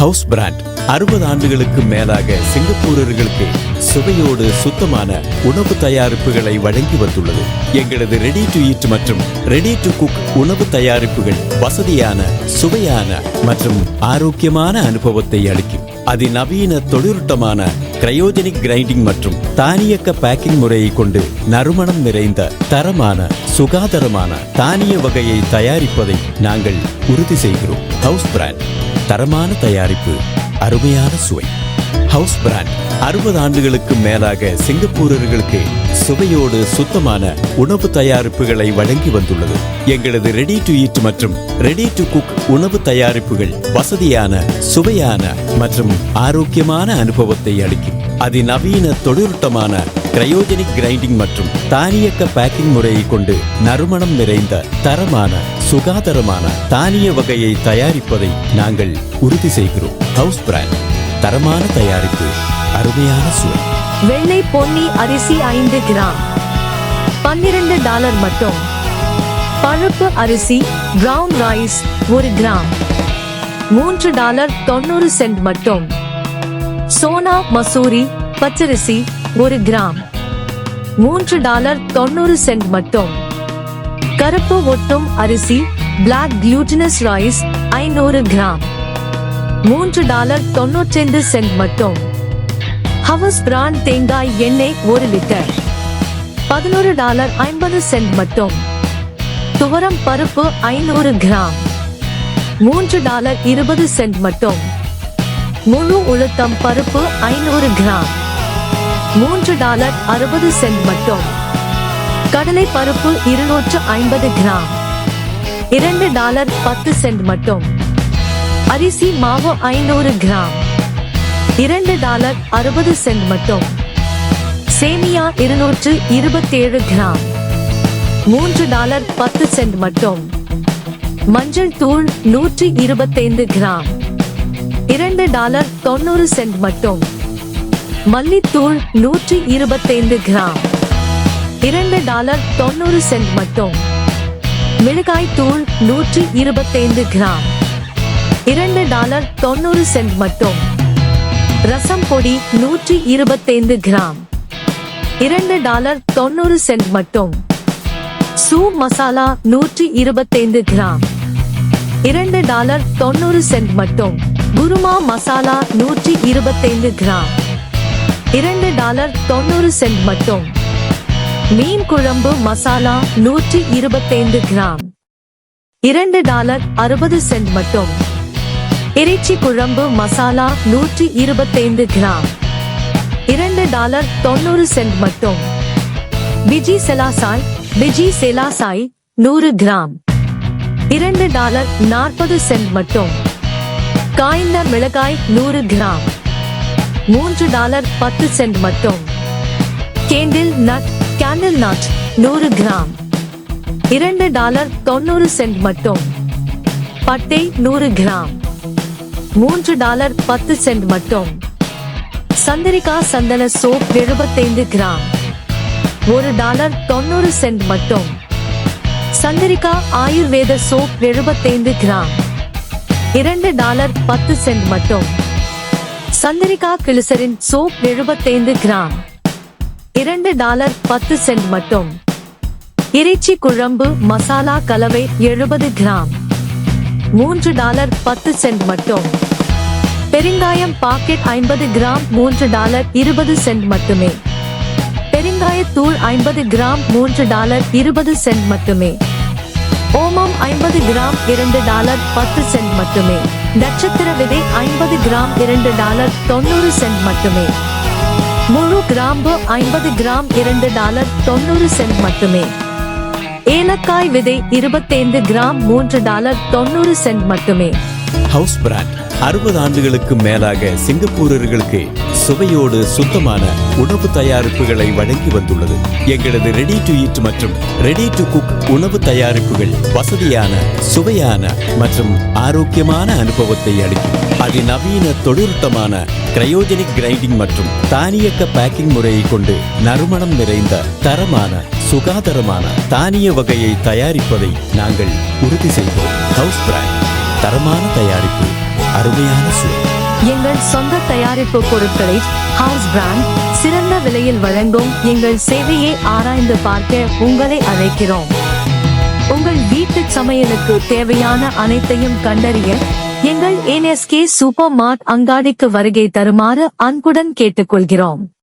House brand 60 ஆண்டுகளுக்கு மேலாக சிங்கப்பூரர்களுக்கு சுவையோடு சுத்தமான உணவு தயாரிப்புகளை வழங்கி வந்துள்ளது. எங்களது ரெடி டு ஈட் மற்றும் ரெடி டு குக் உணவு தயாரிப்புகள் வசதியான, சுவையான மற்றும் ஆரோக்கியமான அனுபவத்தை அளிக்கும். அதிநவீன தொழில்நுட்பமான கிரையோஜெனிக் கிரைண்டிங் மற்றும் தானியக்க பேக்கிங் முறையை கொண்டு நறுமணம் நிறைந்த தரமான, சுகாதாரமான தானிய வகையை தயாரிப்பதை நாங்கள் உறுதி செய்கிறோம். ஹவுஸ் பிராண்ட் தரமான தயாரிப்பு, அருமையான சுவை. ஹவுஸ் பிராண்ட் 60 ஆண்டுகளுக்கு மேலாக சிங்கப்பூரர்களுக்கு சுவையோடு சுத்தமான உணவு தயாரிப்புகளை வழங்கி வந்துள்ளது. எங்களது ரெடி டு ஈட் மற்றும் ரெடி டு குக் உணவு தயாரிப்புகள் வசதியான, சுவையான மற்றும் ஆரோக்கியமான அனுபவத்தை அளிக்கும். அதிநவீன தொழில்நுட்பமான கிரையோஜெனிக் கிரைண்டிங் மற்றும் தானியக்க பேக்கிங் முறையை கொண்டு நறுமணம் நிறைந்த தரமான, சுகாதாரமான தானிய வகையை தயாரிப்பதை நாங்கள் உறுதி செய்கிறோம். ஹவுஸ் பிராண்ட் தரமான தயாரிப்பு, அருமையான சுவை. வெள்ளை பொன்னி அரிசி 5 கிராம் $12 மட்டும். பழுப்பு அரிசி பிரவுன் ரைஸ் 1 கிராம் $3.90 மட்டும். சோனா மசூரி பச்சரிசி 1 கிராம் $3.90 மட்டும். கருப்பு ஒட்டும் அரிசி பிளாக் குளுட்டினஸ் ரைஸ் 500 கிராம் $3.95 மட்டும். ஹவுஸ் பிராண்ட் தேங்காய் எண்ணெய் 1 லிட்டர் $11.50 மட்டும். துவரம் பருப்பு 500 கிராம் $3.20 மட்டும். முழு உளுத்தம் பருப்பு 500 கிராம் $3.60 மட்டும். கடலை பருப்பு 250 கிராம் $2.10 மட்டும். அரிசி மாவு 500 கிராம் $2.60 மட்டும். சேமியா 227 கிராம் $3.10 மட்டும். மஞ்சள் தூள் 125 கிராம் $2.90 மட்டும். மல்லித்தூள் 125 கிராம் $2.90 மட்டும். மிளகாய் தூள் 125 கிராம் $2.90 மட்டும். ரசம் பொடி 125 கிராம் $2.90 மட்டும். சூப் மசாலா 125 கிராம் $2.90 மட்டும். குருமா மசாலா 125 கிராம் $2.90 மட்டும். மீன் குழம்பு மசாலா 125 கிராம் $2.60 மட்டும். இறைச்சி குழம்பு மசாலா 125 கிராம் $2.90 மட்டும். பிஜி செலாசாய் 100 கிராம் $2.40 மட்டும். காய்ந்த மிளகாய் 100 கிராம் $3.10 மட்டும். கேண்டில் நட் 100 கிராம் $2.90 மட்டும். பட்டை 100 கிராம் $3.10 மட்டும். சந்திரிகா சந்தன சோப் 75 கிராம் $1.90 மட்டும். சந்திரிகா ஆயுர்வேத சோப் 75 கிராம் $2.10 மட்டும். சந்திரிகா கிளிசரின் சோப் 75 கிராம் $2.10 மட்டும். இறைச்சி குழம்பு மசாலா கலவை 70 கிராம் $3.10 மட்டும். பெருங்காயம் பாக்கெட் 50 கிராம் $3.20 மட்டுமே. பெருங்காயத்தூள் 50 கிராம் $3.20 மட்டுமே. ஓமம் 50 கிராம் $2.10 மட்டுமே. நட்சத்திர விதை 50 கிராம் $2.90 மட்டுமே. முழு கிராம்பு 50 கிராம் $2.90 மட்டுமே. ஏலக்காய் விதை 25 கிராம் $3.90 மட்டுமே. ஹவுஸ் பிராண்ட் 60 ஆண்டுகளுக்கு மேலாக சிங்கப்பூரர்களுக்கு சுவையோடு சுத்தமான உணவு தயாரிப்புகளை வழங்கி வந்துள்ளது. எங்களது ரெடி டு ஈட் மற்றும் ரெடி டு குக் உணவு தயாரிப்புகள் வசதியான, சுவையான மற்றும் ஆரோக்கியமான அனுபவத்தை அளிக்கும். அதிநவீன தொழில்நுட்பமான கிரையோஜெனிக் கிரைண்டிங் மற்றும் தானியக்க பேக்கிங் முறையை கொண்டு நறுமணம் நிறைந்த தரமான, சுகாதாரமான தானிய வகையை தயாரிப்பதை நாங்கள் உறுதி செய்கிறோம். ஹவுஸ் பிராண்ட் தரமான தயாரிப்பு, அருமையான சுவை. எங்கள் சொந்த தயாரிப்பு பொருட்களை ஹவுஸ் பிராண்ட் சிறந்த விலையில் வழங்கும் எங்கள் சேவையை ஆராய்ந்து பார்க்க உங்களை அழைக்கிறோம். உங்கள் வீட்டு சமையலுக்கு தேவையான அனைத்தையும் கண்டறிய எங்கள் NSK சூப்பர் மார்ட் அங்காடிக்கு வருகை தருமாறு அன்புடன் கேட்டுக்கொள்கிறோம்.